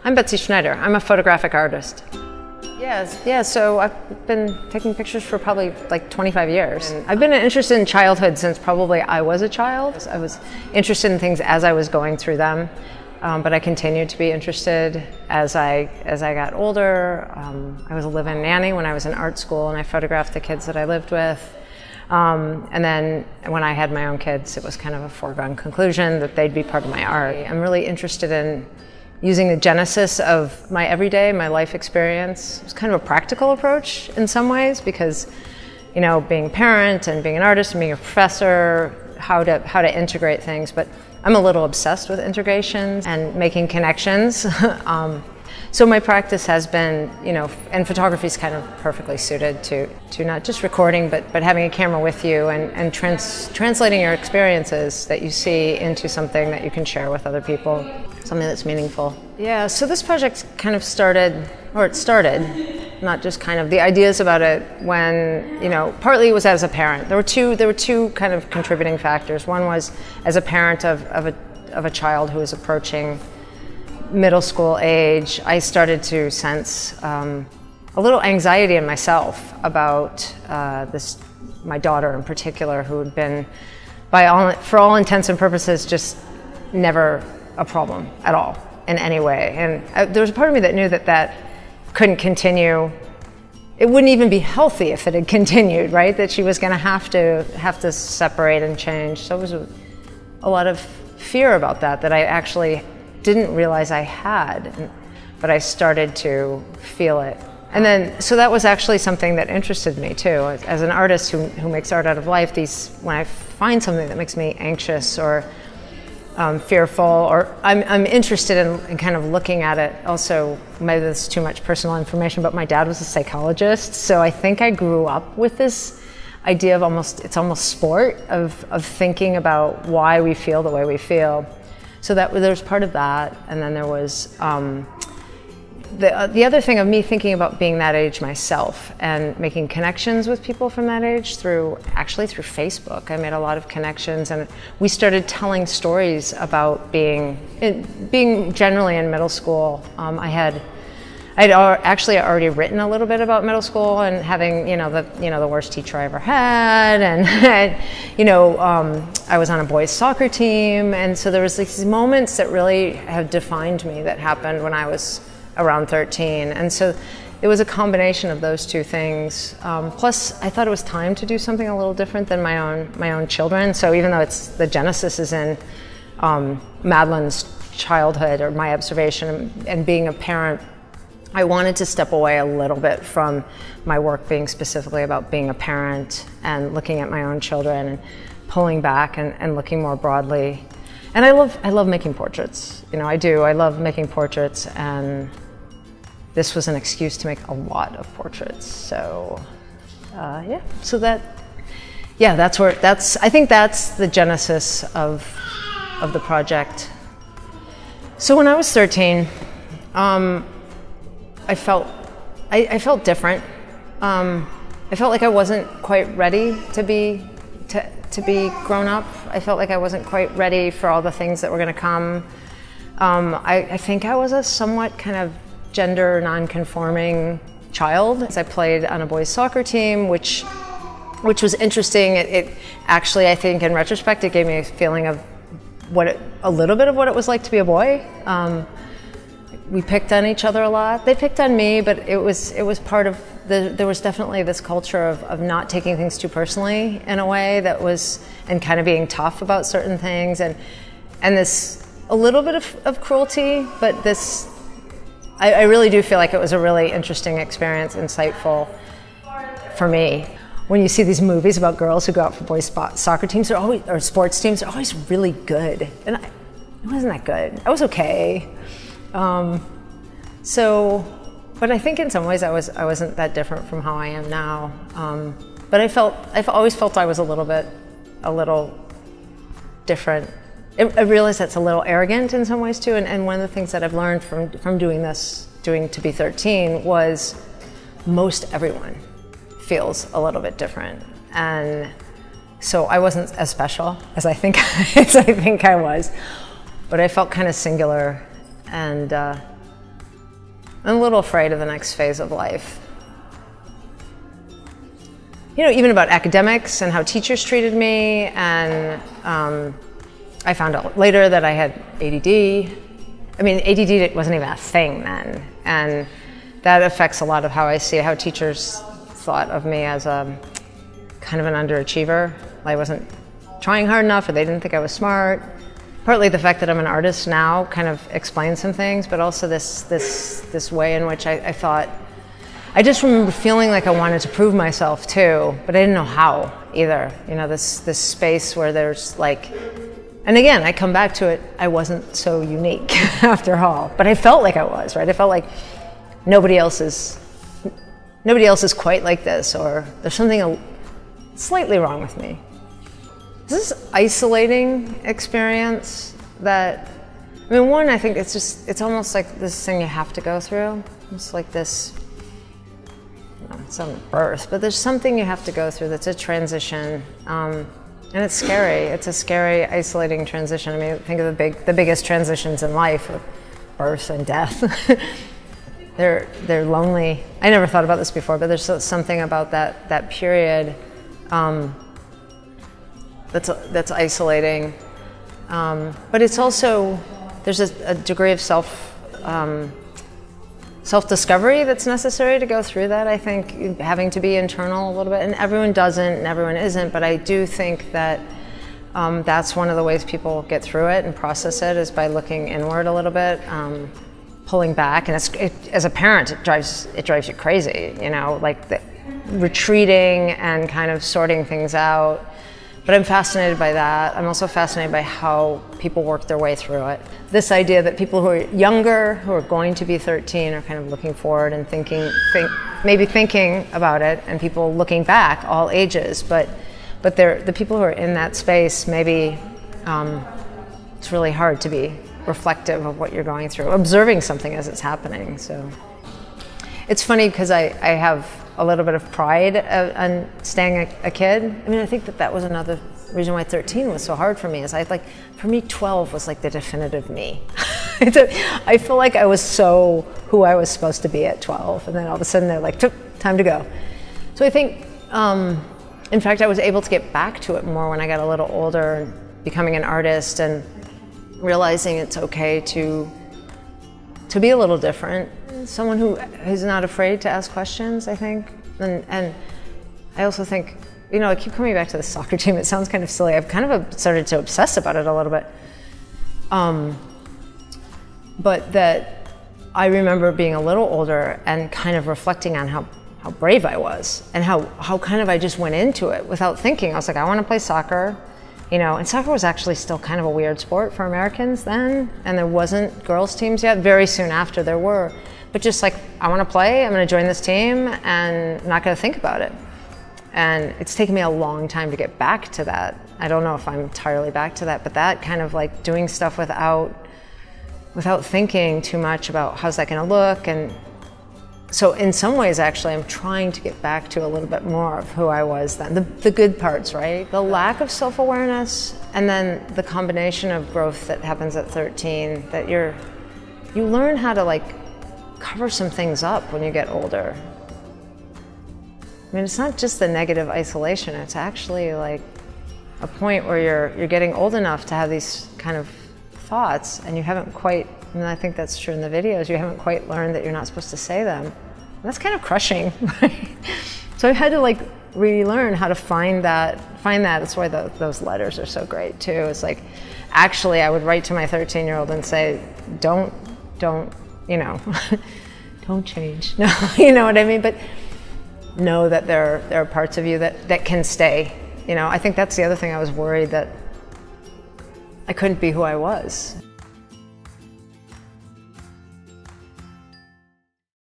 I'm Betsy Schneider. I'm a photographic artist. Yeah, so I've been taking pictures for probably like 25 years. And I've been interested in childhood since probably I was a child. I was interested in things as I was going through them, but I continued to be interested as I got older. I was a live-in nanny when I was in art school, and I photographed the kids that I lived with. And then when I had my own kids, it was kind of a foregone conclusion that they'd be part of my art. I'm really interested in using the genesis of my everyday, my life experience. It's kind of a practical approach in some ways because, you know, being a parent and being an artist and being a professor, how to integrate things. But I'm a little obsessed with integrations and making connections. So my practice has been, you know, and photography is kind of perfectly suited to not just recording, but having a camera with you and translating your experiences that you see into something that you can share with other people, something that's meaningful. Yeah, so this project kind of started, not just kind of, the ideas about it when, you know, partly it was as a parent. There were two kind of contributing factors. One was as a parent of a child who was approaching middle school age, I started to sense a little anxiety in myself about my daughter in particular, who had been, for all intents and purposes, just never a problem at all in any way. And there was a part of me that knew that couldn't continue. It wouldn't even be healthy if it had continued, right? That she was going to have to separate and change. So it was a lot of fear about that I actually didn't realize I had, but I started to feel it. And then, so that was actually something that interested me too. As an artist who makes art out of life, when I find something that makes me anxious or fearful, or I'm interested in kind of looking at it. Also, maybe this is too much personal information, but my dad was a psychologist, so I think I grew up with this idea of it's almost sport of thinking about why we feel the way we feel. So there's part of that, and then there was the other thing of me thinking about being that age myself and making connections with people from that age through Facebook. I made a lot of connections, and we started telling stories about being generally in middle school. I'd actually already written a little bit about middle school and having, the worst teacher I ever had, and I was on a boys' soccer team, and so there was these moments that really have defined me that happened when I was around 13, and so it was a combination of those two things. Plus, I thought it was time to do something a little different than my own children. So even though the genesis is in Madeline's childhood or my observation and being a parent, I wanted to step away a little bit from my work being specifically about being a parent and looking at my own children and pulling back and looking more broadly. And I love making portraits. I do. I love making portraits, and this was an excuse to make a lot of portraits. So yeah. So I think that's the genesis of the project. So when I was 13, I felt different. I felt like I wasn't quite ready to be grown up. I felt like I wasn't quite ready for all the things that were going to come. I think I was a somewhat kind of gender non-conforming child. I played on a boys' soccer team, which was interesting. It actually, I think, in retrospect, it gave me a feeling of a little bit of what it was like to be a boy. We picked on each other a lot. They picked on me, but it was part of there was definitely this culture of not taking things too personally in a way that was, and kind of being tough about certain things, and this a little bit of cruelty, but I really do feel like it was a really interesting experience, insightful for me. When you see these movies about girls who go out for boys' soccer teams, or sports teams, they're always really good, and I wasn't that good. I was okay. But I think in some ways I wasn't that different from how I am now. But I've always felt I was a little different. I realize that's a little arrogant in some ways too. And one of the things that I've learned from doing To Be 13 was most everyone feels a little bit different. And so I wasn't as special as I think I was, but I felt kind of singular. And I'm a little afraid of the next phase of life. You know, even about academics and how teachers treated me, and I found out later that I had ADD. I mean, ADD wasn't even a thing then, and that affects a lot of how I see how teachers thought of me as a kind of an underachiever. I wasn't trying hard enough, or they didn't think I was smart. Partly the fact that I'm an artist now kind of explains some things, but also this way in which I thought, I just remember feeling like I wanted to prove myself too, but I didn't know how either. You know, this space where there's like, and again, I come back to it, I wasn't so unique after all, but I felt like I was, right? I felt like nobody else is quite like this, or there's something slightly wrong with me. This isolating experience that, I mean, one, I think it's almost like this thing you have to go through. It's like this, it's not a birth, but there's something you have to go through that's a transition. And it's scary. It's a scary, isolating transition. I mean, think of the biggest transitions in life, birth and death. They're lonely. I never thought about this before, but there's something about that period that's isolating. But it's also, there's a degree of self-discovery that's necessary to go through that, I think, having to be internal a little bit. And everyone doesn't, and everyone isn't, but I do think that that's one of the ways people get through it and process it, is by looking inward a little bit, pulling back. And as a parent, it drives you crazy, you know, like retreating and kind of sorting things out. But I'm fascinated by that. I'm also fascinated by how people work their way through it. This idea that people who are younger, who are going to be 13, are kind of looking forward and maybe thinking about it, and people looking back, all ages. But the people who are in that space, maybe it's really hard to be reflective of what you're going through, observing something as it's happening. So it's funny because I have a little bit of pride on staying a kid. I mean, I think that was another reason why 13 was so hard for me, is for me 12 was like the definitive me. I feel like I was so who I was supposed to be at 12, and then all of a sudden they're like, time to go. So I think, in fact, I was able to get back to it more when I got a little older, and becoming an artist and realizing it's okay to be a little different. Someone who is not afraid to ask questions, I think. And I also think, you know, I keep coming back to the soccer team. It sounds kind of silly. I've kind of started to obsess about it a little bit. But that I remember being a little older and kind of reflecting on how brave I was, and how kind of I just went into it without thinking. I was like, I want to play soccer. You know, and soccer was actually still kind of a weird sport for Americans then, and there wasn't girls' teams yet. Very soon after there were. But just like, I want to play, I'm going to join this team, and I'm not going to think about it. And it's taken me a long time to get back to that. I don't know if I'm entirely back to that, but that kind of like doing stuff without thinking too much about how's that going to look. And so in some ways, actually, I'm trying to get back to a little bit more of who I was then. The good parts, right? The lack of self-awareness, and then the combination of growth that happens at 13, that you learn how to like cover some things up when you get older. I mean, it's not just the negative isolation, it's actually like a point where you're getting old enough to have these kind of thoughts, and you haven't quite, and I think that's true in the videos, you haven't quite learned that you're not supposed to say them. And that's kind of crushing, right? So I've had to like relearn how to find that. That's why those letters are so great too. It's like, actually I would write to my 13-year-old and say, don't, you know, don't change. No, you know what I mean? But know that there are parts of you that can stay. You know, I think that's the other thing. I was worried that I couldn't be who I was.